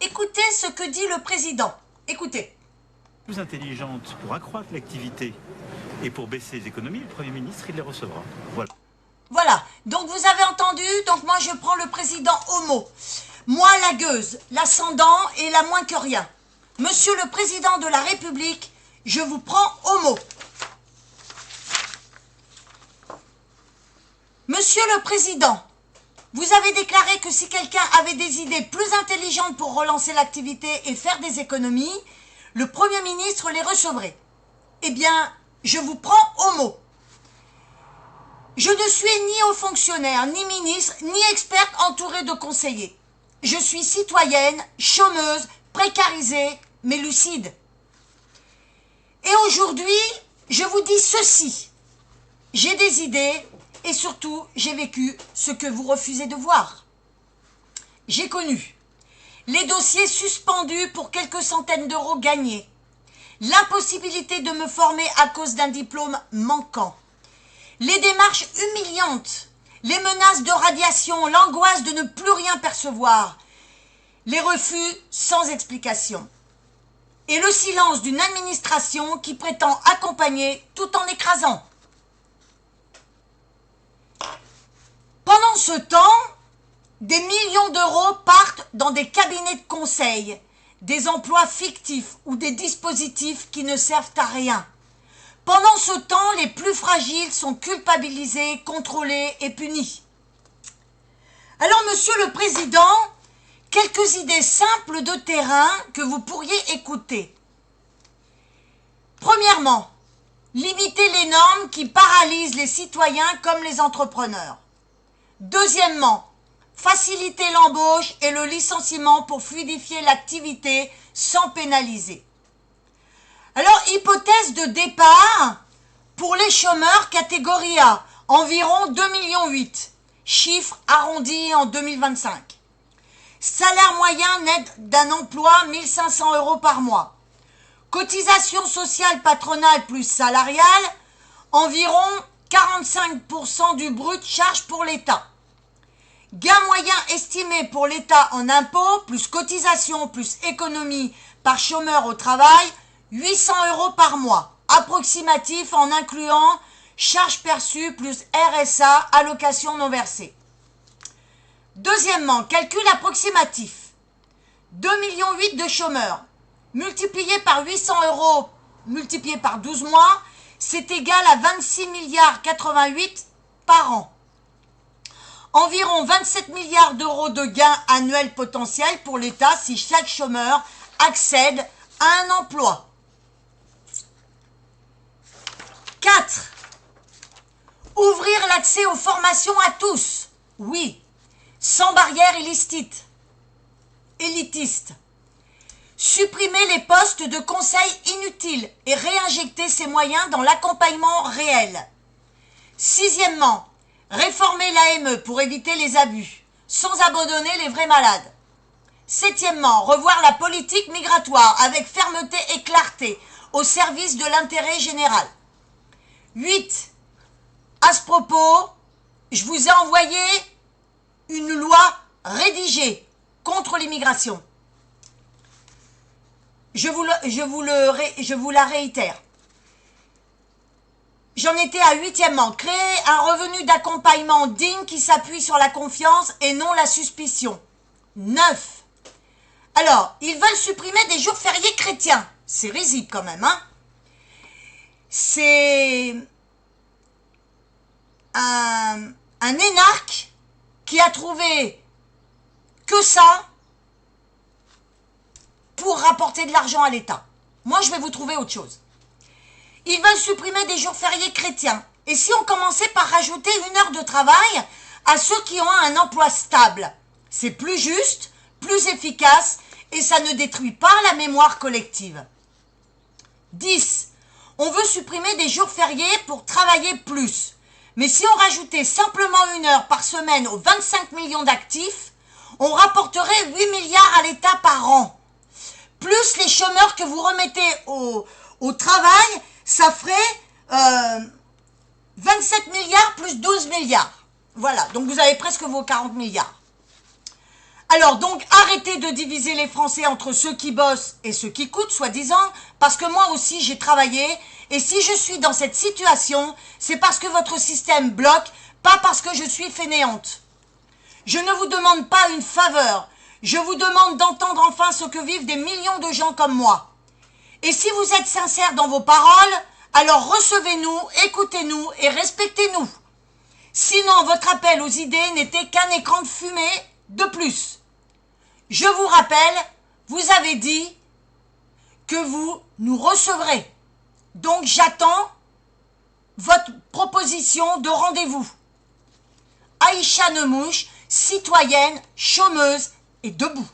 Écoutez ce que dit le président. Écoutez. Plus intelligente pour accroître l'activité et pour baisser les économies, le Premier ministre, il les recevra. Voilà. Voilà, donc vous avez entendu, donc moi je prends le président au mot. Moi la gueuse, l'ascendant et la moins que rien. Monsieur le président de la République, je vous prends au mot. Monsieur le président, vous avez déclaré que si quelqu'un avait des idées plus intelligentes pour relancer l'activité et faire des économies, le Premier ministre les recevrait. Eh bien, je vous prends au mot. Je ne suis ni haut fonctionnaire, ni ministre, ni experte entourée de conseillers. Je suis citoyenne, chômeuse, précarisée, mais lucide. Et aujourd'hui, je vous dis ceci. J'ai des idées et surtout, j'ai vécu ce que vous refusez de voir. J'ai connu les dossiers suspendus pour quelques centaines d'euros gagnés, l'impossibilité de me former à cause d'un diplôme manquant, les démarches humiliantes, les menaces de radiation, l'angoisse de ne plus rien percevoir, les refus sans explication et le silence d'une administration qui prétend accompagner tout en écrasant. Pendant ce temps, des millions d'euros partent dans des cabinets de conseil, des emplois fictifs ou des dispositifs qui ne servent à rien. Pendant ce temps, les plus fragiles sont culpabilisés, contrôlés et punis. Alors, Monsieur le Président, quelques idées simples de terrain que vous pourriez écouter. Premièrement, limiter les normes qui paralysent les citoyens comme les entrepreneurs. Deuxièmement, faciliter l'embauche et le licenciement pour fluidifier l'activité sans pénaliser. Alors, hypothèse de départ, pour les chômeurs catégorie A, environ 2,8 millions, chiffre arrondi en 2025. Salaire moyen net d'un emploi, 1 500 € par mois. Cotisation sociale patronale plus salariale, environ 45% du brut charge pour l'État. Gain moyen estimé pour l'État en impôts, plus cotisation, plus économie par chômeur au travail, 800 € par mois, approximatif en incluant charges perçues plus RSA, allocation non versée. Deuxièmement, calcul approximatif. 2,8 millions de chômeurs, multiplié par 800 €, multiplié par 12 mois, c'est égal à 26 milliards 88 par an. Environ 27 milliards d'euros de gains annuels potentiels pour l'État si chaque chômeur accède à un emploi. 4. Ouvrir l'accès aux formations à tous. Oui, sans barrière élitiste. Supprimer les postes de conseil inutiles et réinjecter ces moyens dans l'accompagnement réel. Sixièmement, réformer l'AME pour éviter les abus, sans abandonner les vrais malades. Septièmement, revoir la politique migratoire avec fermeté et clarté au service de l'intérêt général. 8. À ce propos, je vous ai envoyé une loi rédigée contre l'immigration. Je vous la réitère. J'en étais à huitièmement. Créer un revenu d'accompagnement digne qui s'appuie sur la confiance et non la suspicion. 9. Alors, ils veulent supprimer des jours fériés chrétiens. C'est risible quand même, hein. C'est un énarque qui a trouvé que ça pour rapporter de l'argent à l'État. Moi, je vais vous trouver autre chose. Ils veulent supprimer des jours fériés chrétiens. Et si on commençait par rajouter 1 heure de travail à ceux qui ont un emploi stable, c'est plus juste, plus efficace et ça ne détruit pas la mémoire collective. 10. On veut supprimer des jours fériés pour travailler plus. Mais si on rajoutait simplement 1 heure par semaine aux 25 millions d'actifs, on rapporterait 8 milliards à l'État par an. Plus les chômeurs que vous remettez au travail, ça ferait 27 milliards plus 12 milliards. Voilà, donc vous avez presque vos 40 milliards. Alors donc, arrêtez de diviser les Français entre ceux qui bossent et ceux qui coûtent, soi-disant, parce que moi aussi j'ai travaillé, et si je suis dans cette situation, c'est parce que votre système bloque, pas parce que je suis fainéante. Je ne vous demande pas une faveur, je vous demande d'entendre enfin ce que vivent des millions de gens comme moi. Et si vous êtes sincère dans vos paroles, alors recevez-nous, écoutez-nous et respectez-nous. Sinon, votre appel aux idées n'était qu'un écran de fumée de plus. Je vous rappelle, vous avez dit que vous nous recevrez. Donc j'attends votre proposition de rendez-vous. Aïcha Nemouche, citoyenne, chômeuse et debout.